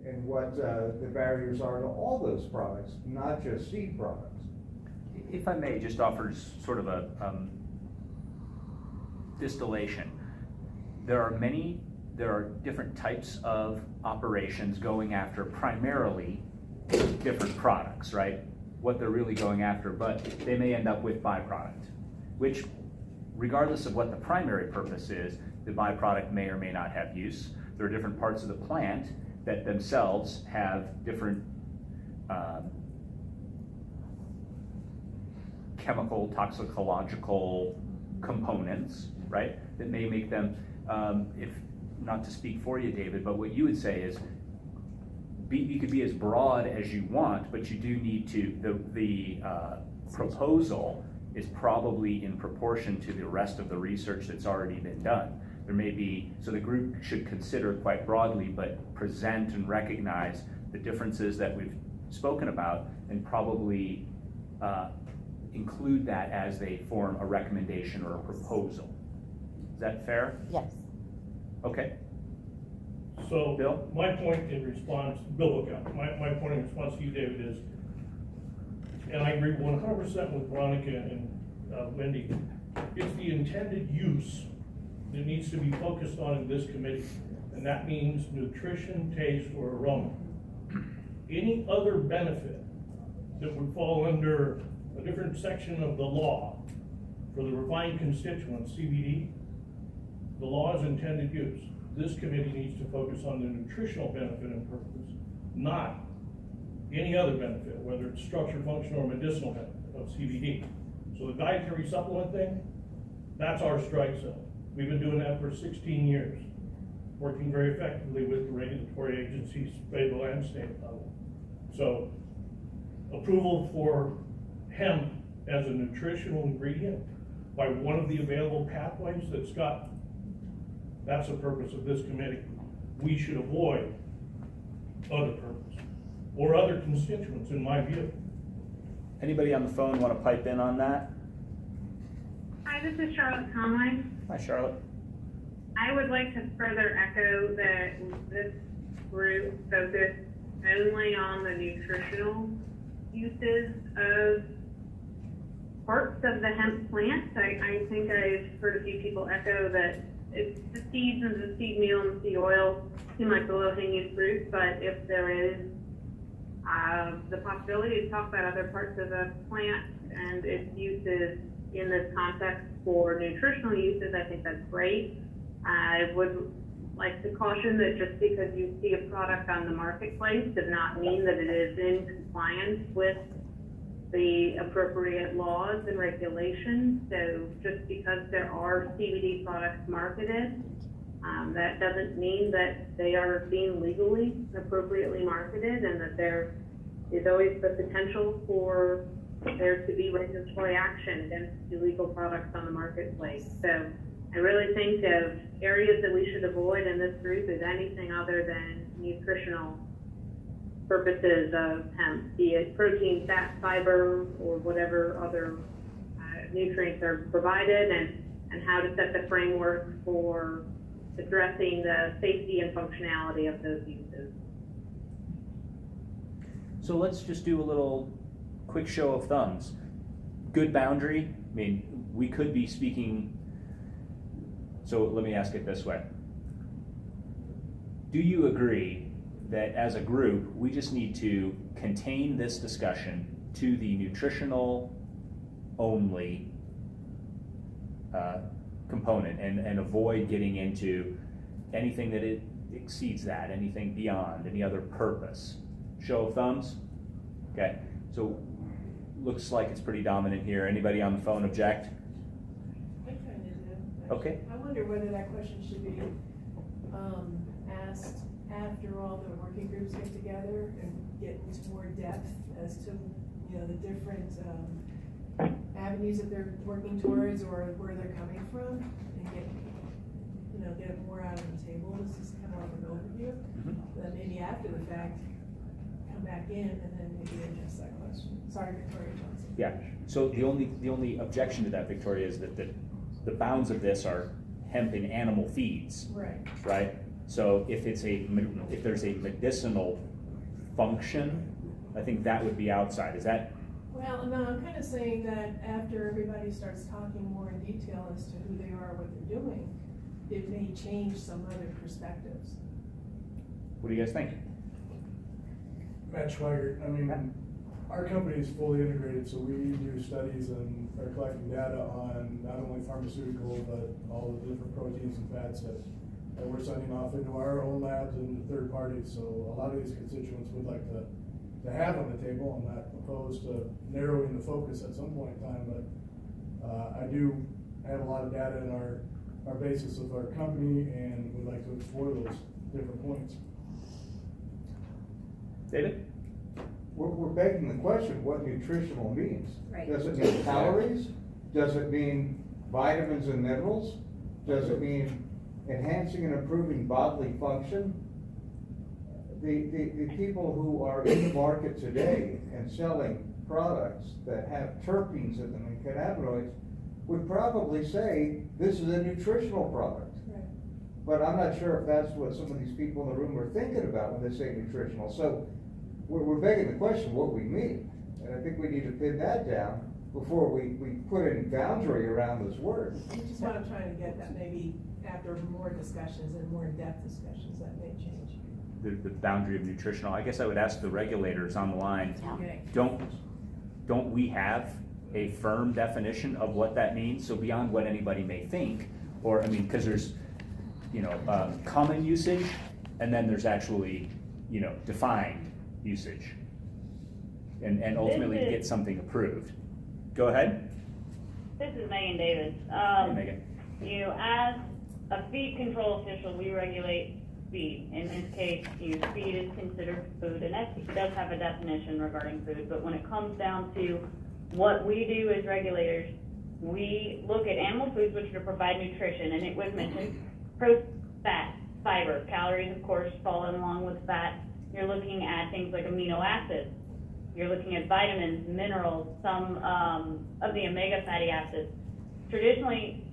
and what the barriers are to all those products, not just seed products. If I may just offer sort of a distillation. There are different types of operations going after primarily different products, right? What they're really going after, but they may end up with byproduct, which regardless of what the primary purpose is, the byproduct may or may not have use. There are different parts of the plant that themselves have different chemical, toxicological components, right? That may make them, if not to speak for you, David, but what you would say is, you could be as broad as you want, but you do need to, the proposal is probably in proportion to the rest of the research that's already been done. There may be, so the group should consider quite broadly, but present and recognize the differences that we've spoken about, and probably include that as they form a recommendation or a proposal. Is that fair? Yes. Okay. So, Bill? my point in response, Bill Lookout, my point in response to you, David, is, and I agree 100% with Veronica and Wendy, it's the intended use that needs to be focused on in this committee, and that means nutrition, taste, or aroma. Any other benefit that would fall under a different section of the law for the refined constituent, CBD, the law's intended use. This committee needs to focus on the nutritional benefit and purpose, not any other benefit, whether it's structure, function, or medicinal benefit of CBD. So the dietary supplement thing, that's our strike zone. We've been doing that for 16 years, working very effectively with the regulatory agencies, federal and state level. So approval for hemp as a nutritional ingredient by one of the available pathways that Scott, that's the purpose of this committee. We should avoid other purpose or other constituents, in my view. Anybody on the phone want to pipe in on that? Hi, this is Charlotte Conway. Hi, Charlotte. I would like to further echo that this group focus only on the nutritional uses of parts of the hemp plant. I think I've heard a few people echo that it's the seeds and the seed meal and the seed oil seem like the low-hanging fruit, but if there is the possibility to talk about other parts of the plant and its uses in this context for nutritional uses, I think that's great. I would like to caution that just because you see a product on the marketplace does not mean that it is in compliance with the appropriate laws and regulations. So just because there are CBD products marketed, that doesn't mean that they are being legally appropriately marketed, and that there is always the potential for there to be regulatory action against illegal products on the marketplace. So I really think of areas that we should avoid in this group is anything other than nutritional purposes of hemp, be it protein, fat, fiber, or whatever other nutrients are provided, and how to set the framework for addressing the safety and functionality of those uses. So let's just do a little quick show of thumbs. Good boundary. I mean, we could be speaking, so let me ask it this way. Do you agree that as a group, we just need to contain this discussion to the nutritional only component and avoid getting into anything that it exceeds that, anything beyond, any other purpose? Show of thumbs? Okay, so looks like it's pretty dominant here. Anybody on the phone object? I kind of do. Okay. I wonder whether that question should be asked after all the working groups get together and get into more depth as to, you know, the different avenues that they're working towards or where they're coming from, and get, you know, get it more out on the table. This is kind of like an overview. Then maybe after the fact, come back in and then maybe address that question. Sorry, Victoria Johnson. Yeah, so the only objection to that, Victoria, is that the bounds of this are hemp and animal feeds, Right. right? So if there's a medicinal function, I think that would be outside. Is that, Well, no, I'm kind of saying that after everybody starts talking more in detail as to who they are, what they're doing, it may change some other perspectives. what do you guys think? Matt Schweigert, I mean, our company is fully integrated, so we do studies and are collecting data on not only pharmaceutical, but all the different proteins and fats that we're sending off into our own labs and third parties. So a lot of these constituents would like to have on the table. I'm not opposed to narrowing the focus at some point in time, but I do have a lot of data in our basis of our company and would like to explore those different points. David? We're begging the question, what nutritional means. Right. Does it mean calories? Does it mean vitamins and minerals? Does it mean enhancing and improving bodily function? The people who are in the market today and selling products that have terpenes in them and cannabinoids would probably say, this is a nutritional product. Right. But I'm not sure if that's what some of these people in the room are thinking about when they say nutritional. So we're begging the question what we mean. And I think we need to pin that down before we put any boundary around this word. Which is what I'm trying to get at, maybe after more discussions and more in-depth discussions, that may change. The boundary of nutritional. I guess I would ask the regulators on the line, Okay. don't we have a firm definition of what that means? So beyond what anybody may think, or, I mean, because there's, common usage, and then there's actually, defined usage. And ultimately to get something approved. Go ahead. This is Megan Davis. Hey, Megan. As a feed control official, we regulate feed. In this case, feed is considered food, and that does have a definition regarding food, but when it comes down to what we do as regulators, we look at animal foods which are to provide nutrition, and it was mentioned, protein, fat, fiber, calories, of course, falling along with fat. You're looking at things like amino acids. You're looking at vitamins, minerals, some of the omega fatty acids. Traditionally,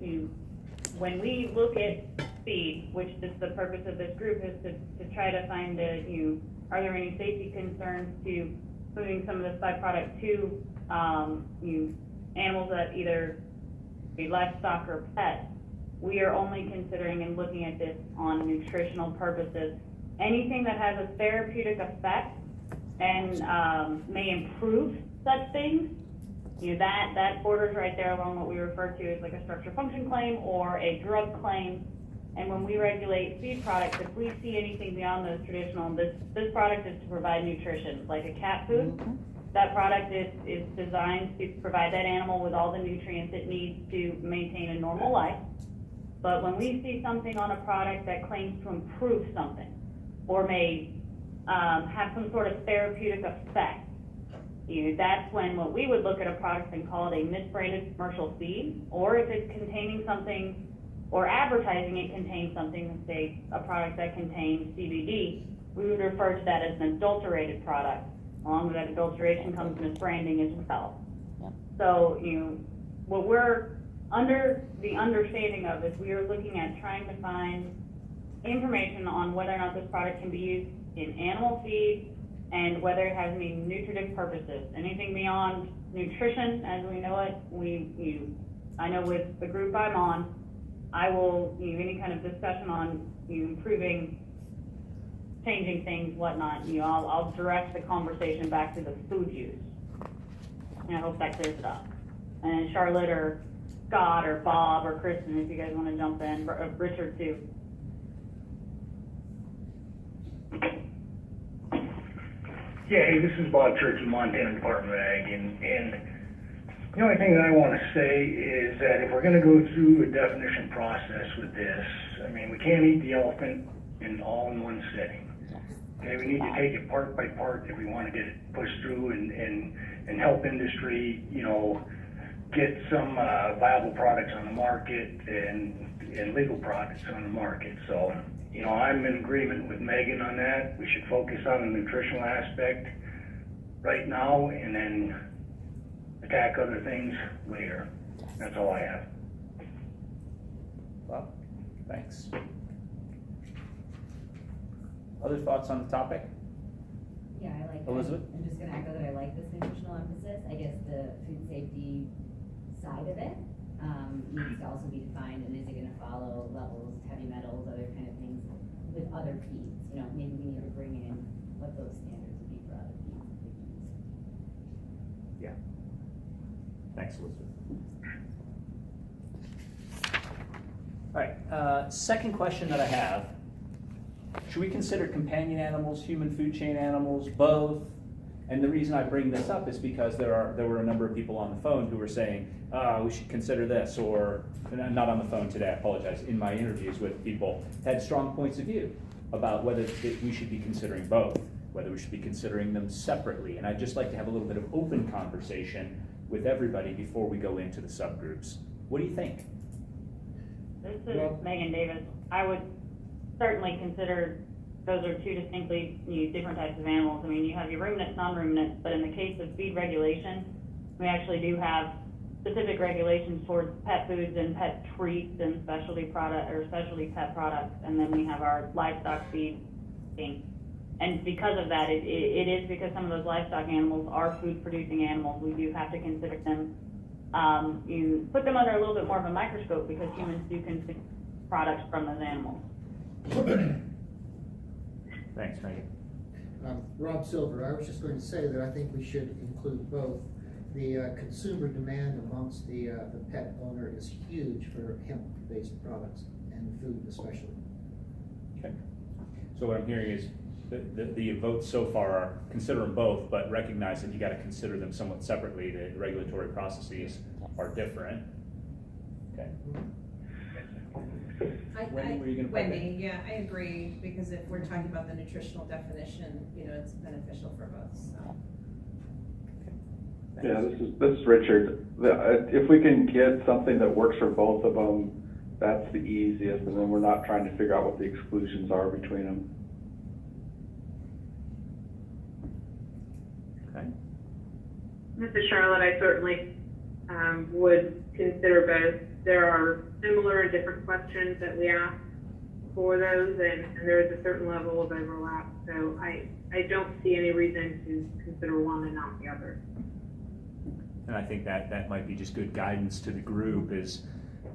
when we look at feed, which is the purpose of this group, is to try to find are there any safety concerns to moving some of this byproduct to animals that either be livestock or pets. We are only considering and looking at this on nutritional purposes. Anything that has a therapeutic effect and may improve such things, that borders right there along what we refer to as like a structure function claim or a drug claim. And when we regulate feed products, if we see anything beyond those traditional, this product is to provide nutrition, like a cat food. That product is designed to provide that animal with all the nutrients it needs to maintain a normal life. But when we see something on a product that claims to improve something or may have some sort of therapeutic effect, that's when what we would look at a product and call it a misbranded commercial feed, or if it's containing something or advertising it contains something, say a product that contains CBD, we would refer to that as an adulterated product. Along with that adulteration comes misbranding as well. Yep. So, what we're under the understanding of is we are looking at trying to find information on whether or not this product can be used in animal feed and whether it has any nutritive purposes. Anything beyond nutrition as we know it, I know with the group I'm on, I will, any kind of discussion on improving, changing things, whatnot, I'll direct the conversation back to the food use. And I hope that clears it up. And Charlotte or Scott or Bob or Kristen, if you guys want to jump in, Richard too. Yeah, hey, this is Bob Church, Montana Department of Ag, and the only thing that I want to say is that if we're going to go through a definition process with this, I mean, we can't eat the elephant all in one sitting. Okay, we need to take it part by part if we want to get it pushed through and help industry, get some viable products on the market and legal products on the market. So, I'm in agreement with Megan on that. We should focus on the nutritional aspect right now and then attack other things later. That's all I have. Well, thanks. Other thoughts on the topic? Yeah, I like. Elizabeth? I'm just gonna echo that I like this nutritional emphasis. I guess the food safety side of it, needs to also be defined, and is it gonna follow levels, heavy metals, other kind of things with other feeds? You know, maybe we need to bring in what those standards would be for other feeds that we use. Yeah. Thanks, Elizabeth. All right, second question that I have. Should we consider companion animals, human food chain animals, both? And the reason I bring this up is because there were a number of people on the phone who were saying, we should consider this, or, not on the phone today, I apologize, in my interviews with people, had strong points of view about whether we should be considering both, whether we should be considering them separately. And I'd just like to have a little bit of open conversation with everybody before we go into the subgroups. What do you think? This is Megan Davis. I would certainly consider those are two distinctly different types of animals. I mean, you have your ruminants, non-ruminants, but in the case of feed regulation, we actually do have specific regulations towards pet foods and pet treats and specialty product or specialty pet products, and then we have our livestock feed thing. And because of that, it is because some of those livestock animals are food-producing animals. We do have to consider them. You put them under a little bit more of a microscope because humans do consume products from those animals. Thanks, Megan. Rob Silver, I was just going to say that I think we should include both. The consumer demand amongst the pet owner is huge for hemp-based products and food especially. Okay. So what I'm hearing is the votes so far are consider them both, but recognize that you got to consider them somewhat separately. The regulatory processes are different. Okay. Wendy, were you gonna pipe in? Wendy, yeah, I agree, because if we're talking about the nutritional definition, it's beneficial for both, so. Okay. Yeah, this is Richard. If we can get something that works for both of them, that's the easiest, and then we're not trying to figure out what the exclusions are between them. Okay. This is Charlotte. I certainly would consider both. There are similar and different questions that we ask for those, and there is a certain level of overlap. So I don't see any reason to consider one and not the other. And I think that might be just good guidance to the group is,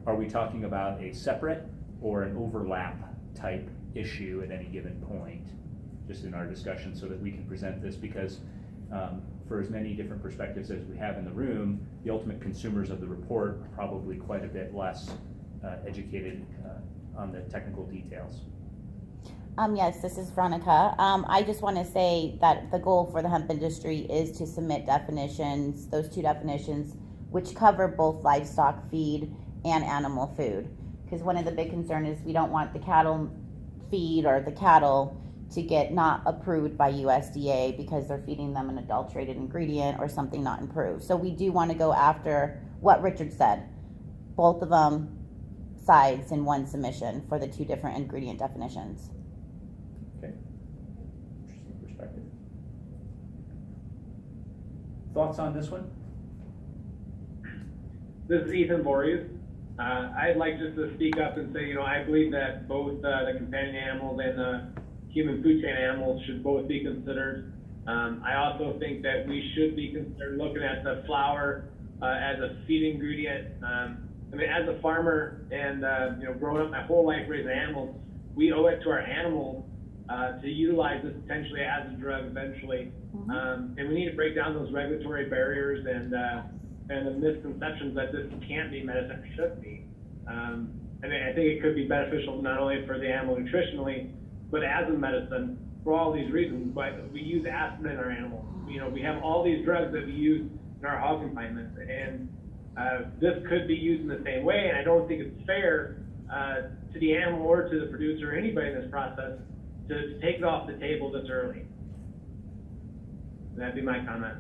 are we talking about a separate or an overlap type issue at any given point, just in our discussion, so that we can present this, because for as many different perspectives as we have in the room, the ultimate consumers of the report are probably quite a bit less educated on the technical details. Yes, this is Veronica. I just want to say that the goal for the hemp industry is to submit definitions, those two definitions, which cover both livestock feed and animal food. Because one of the big concerns is we don't want the cattle feed or the cattle to get not approved by USDA because they're feeding them an adulterated ingredient or something not improved. So we do want to go after what Richard said, both of them sides in one submission for the two different ingredient definitions. Okay. Interesting perspective. Thoughts on this one? This is Ethan Voorhees. I'd like just to speak up and say, I believe that both the companion animals and the human food chain animals should both be considered. I also think that we should be considered looking at the flour as a feed ingredient. As a farmer and growing up my whole life raising animals, we owe it to our animals to utilize this potentially as a drug eventually. And we need to break down those regulatory barriers and the misconceptions that this can't be medicine or should be. I think it could be beneficial not only for the animal nutritionally, but as a medicine for all these reasons. But we use aspirin in our animals. We have all these drugs that we use in our hog confinements, and this could be used in the same way. And I don't think it's fair to the animal or to the producer or anybody in this process to take it off the table this early. That'd be my comment.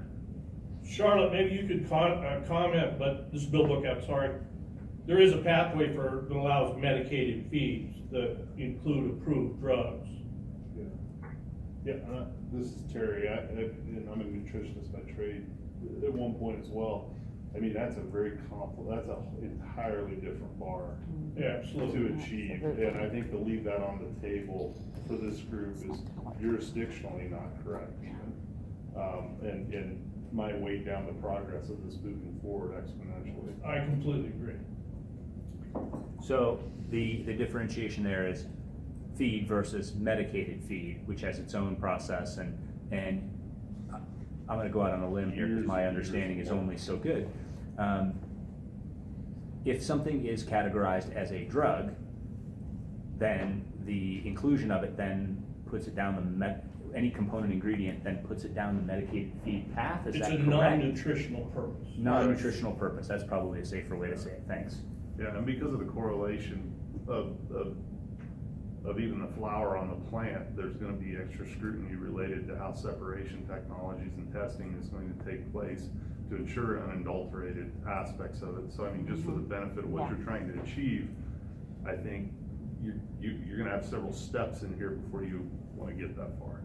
Charlotte, maybe you could comment, but this is Bill Bookout, sorry. There is a pathway that allows medicated feeds that include approved drugs. Yeah, this is Terry, and I'm a nutritionist by trade at one point as well. I mean, that's a very that's an entirely different bar Yeah, absolutely. to achieve. And I think to leave that on the table for this group is jurisdictionally not correct. And might weigh down the progress of this moving forward exponentially. I completely agree. So the differentiation there is feed versus medicated feed, which has its own process, and I'm gonna go out on a limb here because my understanding is only so good. If something is categorized as a drug, then the inclusion of it then puts it down any component ingredient then puts it down the medicated feed path, is that correct? It's a non-nutritional purpose. Non-nutritional purpose, that's probably a safer way to say it, thanks. Yeah, and because of the correlation of even the flower on the plant, there's gonna be extra scrutiny related to how separation technologies and testing is going to take place to ensure unadulterated aspects of it. So I mean, just for the benefit of what you're trying to achieve, I think you're gonna have several steps in here before you wanna get that far.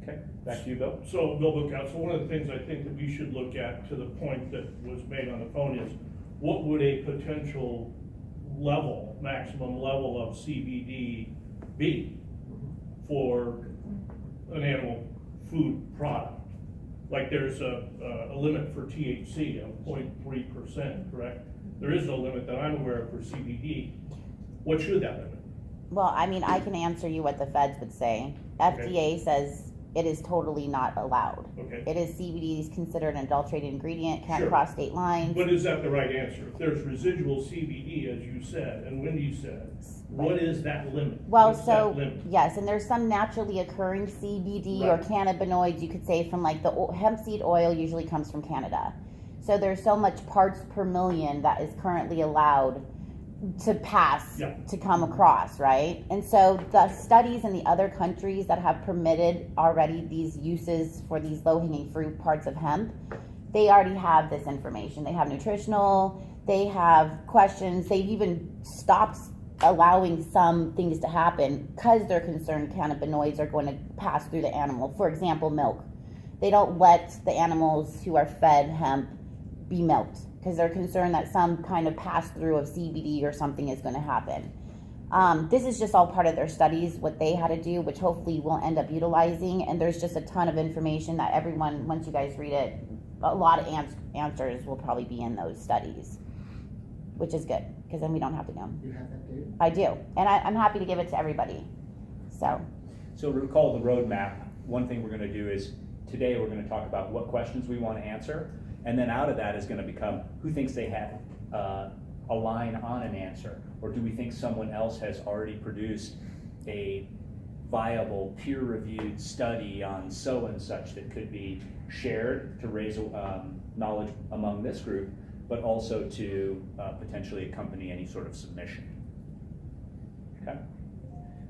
Okay, back to you, Bill. So, Bill Council, one of the things I think that we should look at, to the point that was made on the phone, is what would a potential maximum level of CBD be for an animal food product? Like there's a limit for THC of 0.3%, correct? There is no limit that I'm aware of for CBD. What should that limit? Well, I mean, I can answer you what the feds would say. FDA says it is totally not allowed. Okay. It is CBD is considered an adulterated ingredient, can't Sure. cross state lines. But is that the right answer? If there's residual CBD, as you said, and Wendy said, what is that limit? Well, What's so, that limit? yes, and there's some naturally occurring CBD Right. or cannabinoids, you could say, from like the hemp seed oil usually comes from Canada. So there's so much parts per million that is currently allowed to pass, to come across, right? And so the studies in the other countries that have permitted already these uses for these low-hanging fruit parts of hemp, they already have this information. They have nutritional, they have questions, they've even stopped allowing some things to happen because they're concerned cannabinoids are going to pass through the animal. For example, milk. They don't let the animals who are fed hemp be milked because they're concerned that some kind of pass through of CBD or something is going to happen. This is just all part of their studies, what they had to do, which hopefully we'll end up utilizing. And there's just a ton of information that everyone, once you guys read it, a lot of answers will probably be in those studies, which is good because then we don't have to know. You have that, David? I do, and I'm happy to give it to everybody. So recall the roadmap. One thing we're going to do is today we're going to talk about what questions we want to answer. And then out of that is going to become who thinks they have a line on an answer, or do we think someone else has already produced a viable peer-reviewed study on so and such that could be shared to raise knowledge among this group, but also to potentially accompany any sort of submission. Okay.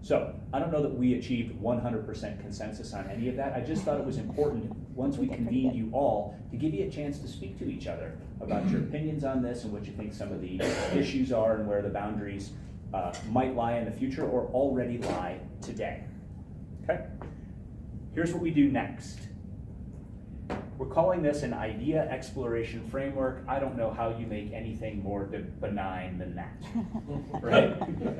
So I don't know that we achieved 100% consensus on any of that. I just thought it was important, once we convened you all, to give you a chance to speak to each other about your opinions on this and what you think some of the issues are and where the boundaries might lie in the future or already lie today. Okay? Here's what we do next. We're calling this an idea exploration framework. I don't know how you make anything more benign than that, right?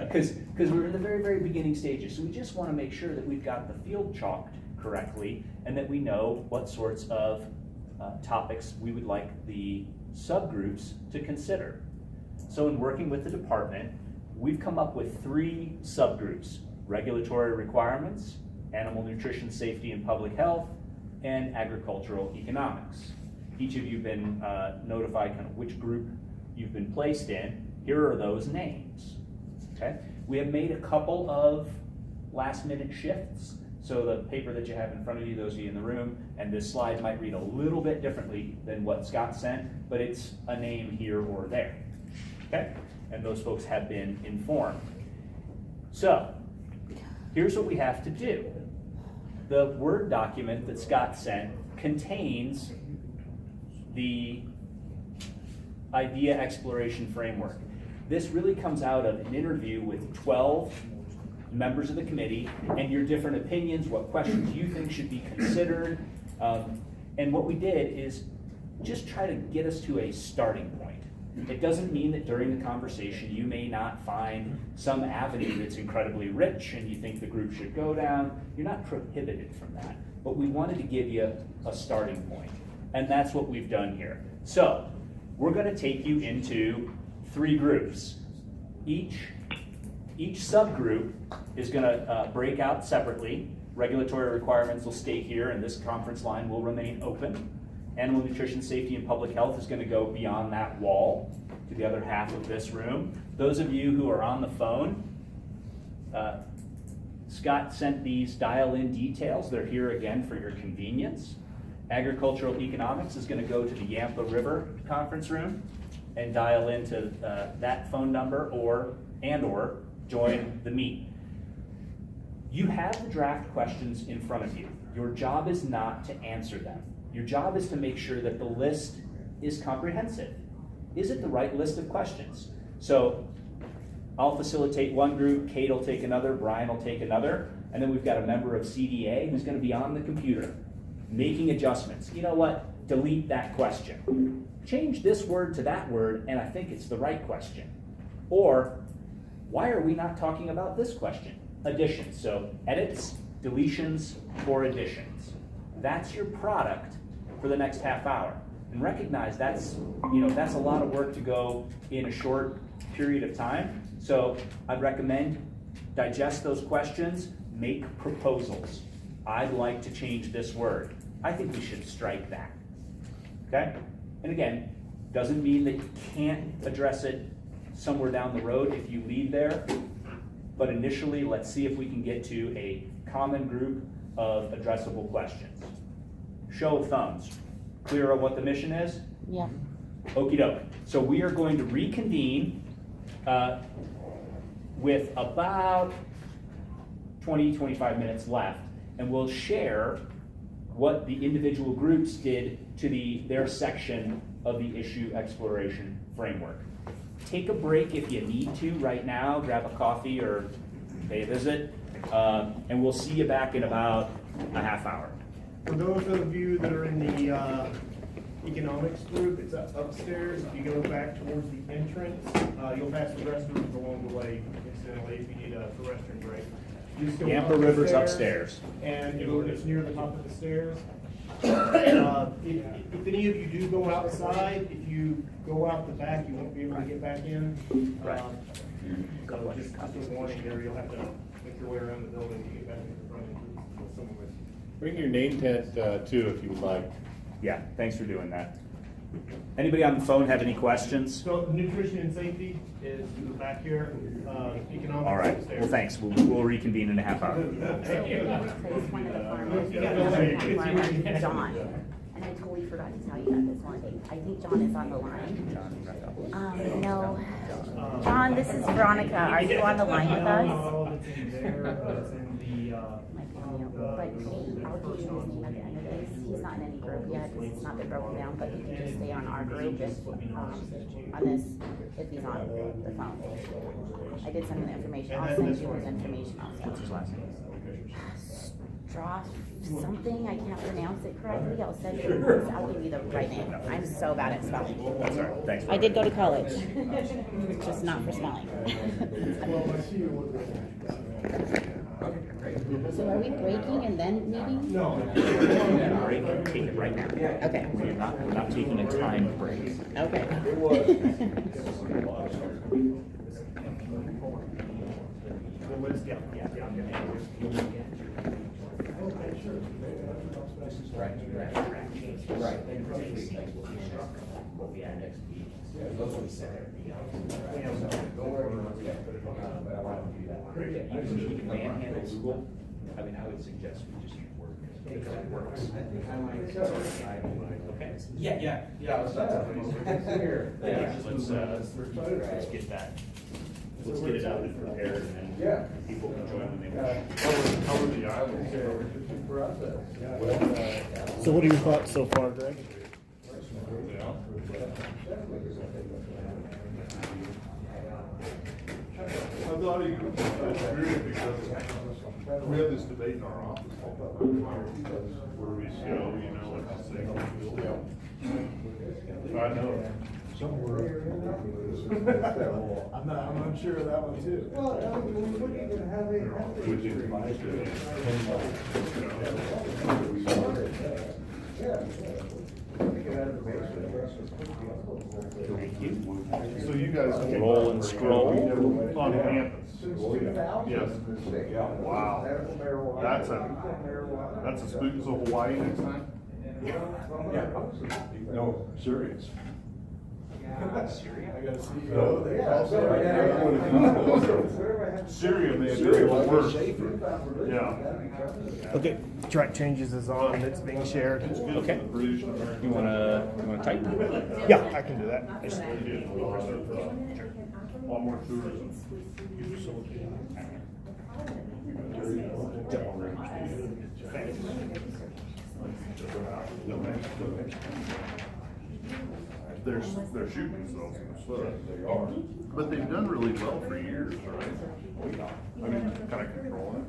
Because we're in the very, very beginning stages. So we just want to make sure that we've got the field chalked correctly and that we know what sorts of topics we would like the subgroups to consider. So in working with the department, we've come up with 3 subgroups: regulatory requirements, animal nutrition safety and public health, and agricultural economics. Each of you have been notified kind of which group you've been placed in. Here are those names, okay? We have made a couple of last minute shifts. So the paper that you have in front of you, those of you in the room, and this slide might read a little bit differently than what Scott sent, but it's a name here or there, okay? And those folks have been informed. So here's what we have to do. The Word document that Scott sent contains the idea exploration framework. This really comes out of an interview with 12 members of the committee and your different opinions, what questions you think should be considered. And what we did is just try to get us to a starting point. It doesn't mean that during the conversation you may not find some avenue that's incredibly rich and you think the group should go down. You're not prohibited from that, but we wanted to give you a starting point, and that's what we've done here. So we're going to take you into 3 groups. Each subgroup is going to break out separately. Regulatory requirements will stay here, and this conference line will remain open. Animal nutrition, safety, and public health is going to go beyond that wall to the other half of this room. Those of you who are on the phone, Scott sent these dial-in details. They're here again for your convenience. Agricultural economics is going to go to the Yampa River conference room and dial into that phone number or join the meet. You have the draft questions in front of you. Your job is not to answer them. Your job is to make sure that the list is comprehensive. Is it the right list of questions? So I'll facilitate one group, Kate will take another, Brian will take another, and then we've got a member of CDA who's going to be on the computer making adjustments. You know what? Delete that question. Change this word to that word, and I think it's the right question. Or, why are we not talking about this question? Additions. So edits, deletions, or additions. That's your product for the next half hour. And recognize that's a lot of work to go in a short period of time. So I'd recommend digest those questions, make proposals. I'd like to change this word. I think we should strike that. Okay? And again, doesn't mean that you can't address it somewhere down the road if you leave there. But initially, let's see if we can get to a common group of addressable questions. Show of thumbs. Clear on what the mission is? Yeah. Okie doke. So we are going to reconvene with about 20-25 minutes left, and we'll share what the individual groups did to their section of the issue exploration framework. Take a break if you need to right now, grab a coffee or pay a visit, and we'll see you back in about a half hour. For those of you that are in the economics group, it's upstairs. If you go back towards the entrance, you'll pass the restrooms along the way, incidentally, if you need a restroom break. You just go Yampa up the River's stairs, upstairs. And it's near the top of the stairs. If any of you do go outside, if you go out the back, you won't be able to get back in. Right. So just a warning there, you'll have to make your way around the building to get back into the front entrance. Bring your name tag too if you would like. Yeah, thanks for doing that. Anybody on the phone have any questions? So nutrition and safety is back here, economics. All right, upstairs. well, thanks. We'll reconvene in a half hour. So we replaced one of the farmers, John, and I totally forgot to tell you that this morning. I think John is on the line. No. John, this is Veronica. Are you on the line with us? But I'll give you his name at the end of this. He's not in any group yet because it's not been broken down, but he can just stay on our group if, on this, if he's on the phone. I did send him the information. I'll send you his information also. What's his last name? Straw something, I can't pronounce it correctly. I'll send you, I'll give you the right name. I'm so bad at spelling. That's all right. Thanks. I did go to college, just not for spelling. So are we breaking and then meeting? No. Break, take it right now. Okay. We're not taking a timed break. Okay. Manhandle Google. I mean, I would suggest we just use Word because it works. Okay. Yeah. Let's get that. Let's get it out and prepared, and then people can join when they wish. Cover the island. So what are your thoughts so far, Greg? I thought he was weird because we had this debate in our office all the time, because where we show, you know, like I say. I know. I'm not sure of that one too. Well, we wouldn't even have a. Which is my So you guys Roll and scroll. on campus? Yes. Wow. That's a spook. So Hawaii next time? No, serious. I gotta see. Syria may be a little worse. Yeah. Okay, track changes is on, it's being shared. Okay. You wanna type? Yeah, I can do that. One more tourism. They're shooting themselves in the foot. They are. But they've done really well for years, right? I mean, kind of controlling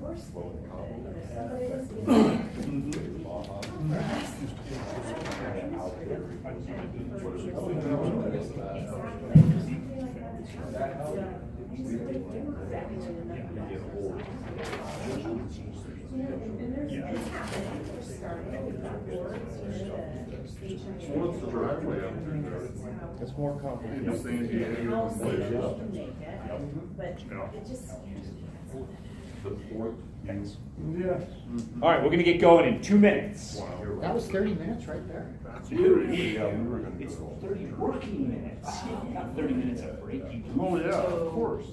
What's the driveway up through there? It's more complicated. In San Diego and places. The fourth. Yeah. All right, we're gonna get going in 2 minutes. That was 30 minutes right there. It's 30 working minutes, not 30 minutes of break. Oh, yeah, of course.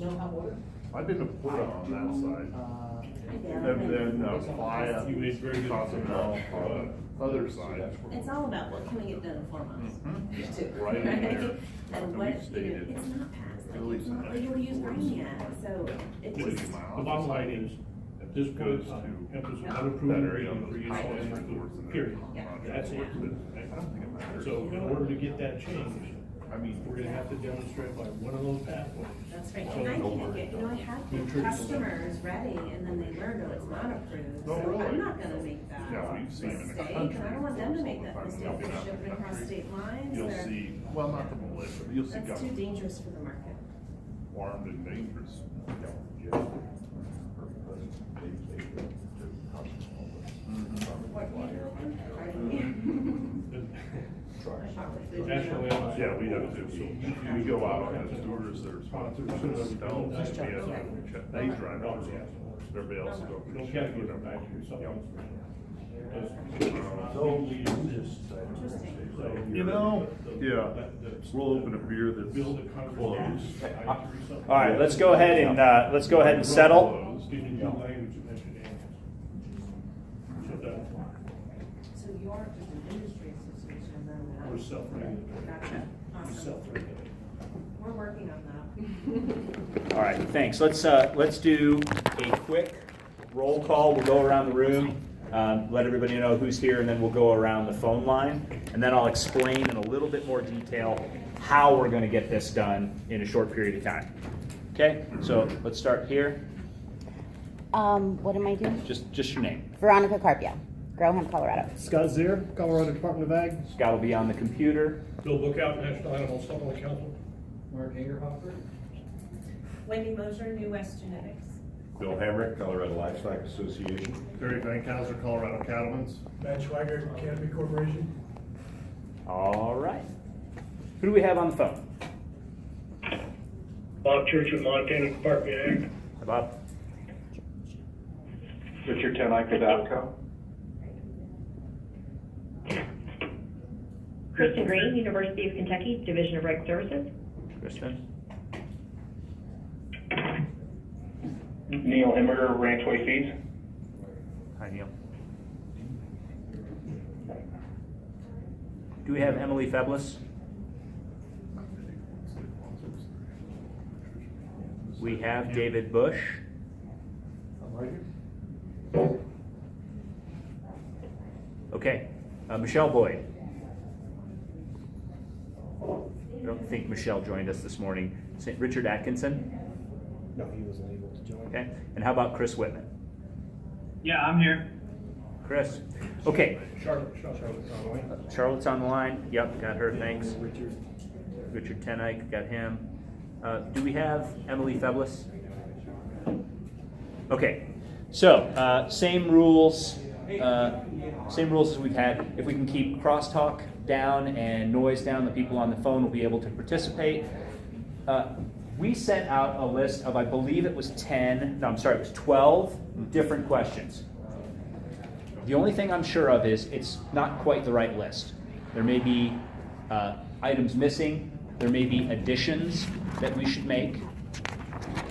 I've been to Porta on that side. And then Playa, Cozumel, other side. It's all about what can we get done in 4 months. Right in there. And what, it's not passed, like, it's not legal to use grain yet, so it Would just. be my The bottom line is, at this point, Goes to Hemp is that unapproved area on for the use highway as towards food, the- period. Yeah. That's it. I don't think it matters. So in order to get that changed, I mean, we're gonna have to demonstrate by one of those pathways. That's right, and I think it, I had customers ready, and then they learned, oh, it's not approved, so Oh, really? I'm not gonna make that Yeah, we've seen it in the mistake, country. and I don't want them to make that Sometimes mistake, they'll be they're out in the shipping across country. state lines, You'll they're, see, well, not the militia, but you'll see that's too government dangerous for the market. armed and dangerous. Yeah, we have to, so we go out on the tours, they're sponsored, themselves, they drive out, everybody else will You don't go. gotta give them back to yourself. You know, yeah, we'll open a beer that's Build a closed. All right, let's go ahead and settle. Excuse me, new language you mentioned, Ann. So you aren't just an industry association, then. We're self-regulated. Gotcha, We're awesome, self-regulated. we're working on that. All right, thanks. Let's do a quick roll call. We'll go around the room, let everybody know who's here, and then we'll go around the phone line. And then I'll explain in a little bit more detail how we're going to get this done in a short period of time. Okay, so let's start here. What am I doing? Just your name. Veronica Carpio, Grow Hemp, Colorado. Scott Zier, Colorado Department of Ag. Scott will be on the computer. Bill Bookout, National Animal Supplement Council. Mark Hagerhofer. Wendy Mosher, New West Genetics. Bill Hamrick, Colorado Livestock Association. Terry Van Kaiser, Colorado Cattlemen's. Matt Schwager, Canopy Corporation. All right. Who do we have on the phone? Bob Church with Montana Department of Ag. Hi, Bob. Richard Tenai, Kristen Green, University of Kentucky, Division of Reg Services. Kristen. Neil Hemmerger, Ranchway Feeds. Hi, Neil. Do we have Emily Feblis? We have David Bush. Okay, Michelle Boyd. I don't think Michelle joined us this morning. Richard Atkinson? No, he wasn't able to join. Okay, and how about Chris Whitman? Yeah, I'm here. Chris. Okay, Charlotte's on the way. Charlotte's on the line. Yep, got her, thanks. Richard Tenike, got him. Do we have Emily Feblis? Okay, so same rules as we've had. If we can keep crosstalk down and noise down, the people on the phone will be able to participate. We sent out a list of, I believe it was 12 different questions. The only thing I'm sure of is it's not quite the right list. There may be items missing, there may be additions that we should make,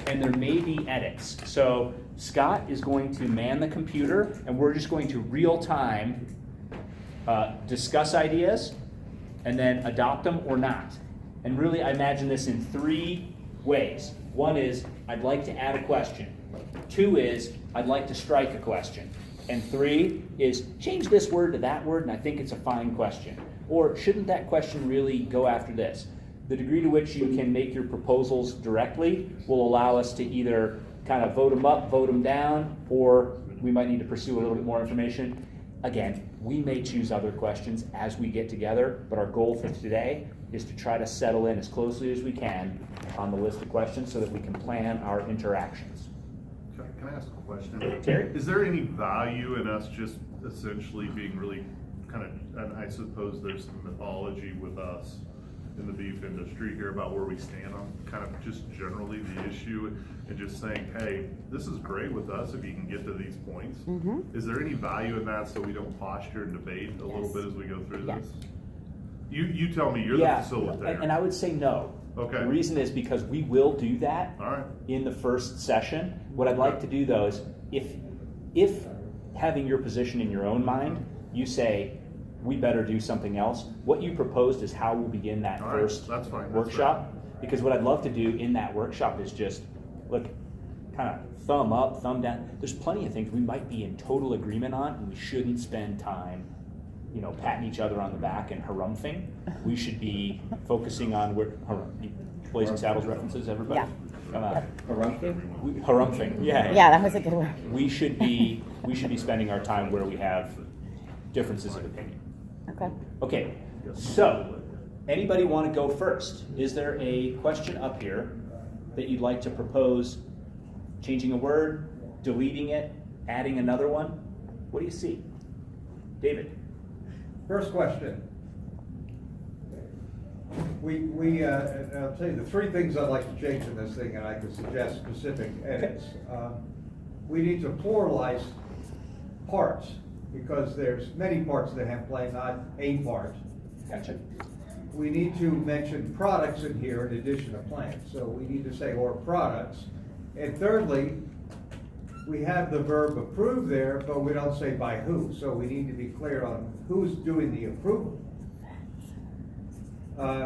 and there may be edits. So Scott is going to man the computer, and we're just going to real time discuss ideas and then adopt them or not. And really, I imagine this in 3 ways. One is, I'd like to add a question. 2 is, I'd like to strike a question. And 3 is, change this word to that word, and I think it's a fine question. Or shouldn't that question really go after this? The degree to which you can make your proposals directly will allow us to either kind of vote them up, vote them down, or we might need to pursue a little bit more information. Again, we may choose other questions as we get together, but our goal for today is to try to settle in as closely as we can on the list of questions so that we can plan our interactions. Can I ask a question? Terry? Is there any value in us just essentially being really kind of, and I suppose there's some mythology with us in the beef industry here about where we stand on kind of just generally the issue, and just saying, hey, this is great with us if you can get to these points. Is there any value in that so we don't posture and debate a little bit as we go through this? You tell me, you're the facilitator. And I would say no. Okay. The reason is because we will do that in the first session. What I'd like to do though is, if having your position in your own mind, you say, we better do something else, what you proposed is how we'll begin that first workshop. Because what I'd love to do in that workshop is just, look, kind of thumb up, thumb down. There's plenty of things we might be in total agreement on, and we shouldn't spend time, patting each other on the back and harumphing. We should be focusing on Blazing Saddles references, everybody? Yeah. Come on. Harumphing, yeah. Yeah, that was a good word. We should be spending our time where we have differences of opinion. Okay, so anybody want to go first? Is there a question up here that you'd like to propose, changing a word, deleting it, adding another one? What do you see? David. First question. I'll tell you the 3 things I'd like to change in this thing, and I can suggest specific edits. We need to pluralize parts, because there's many parts of the hemp plant, not a part. Gotcha. We need to mention products in here in addition to plants. So we need to say or products. And thirdly, we have the verb approve there, but we don't say by who. So we need to be clear on who's doing the approval.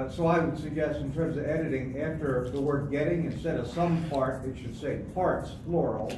So I would suggest in terms of editing, after the word getting, instead of some part, it should say parts, plural.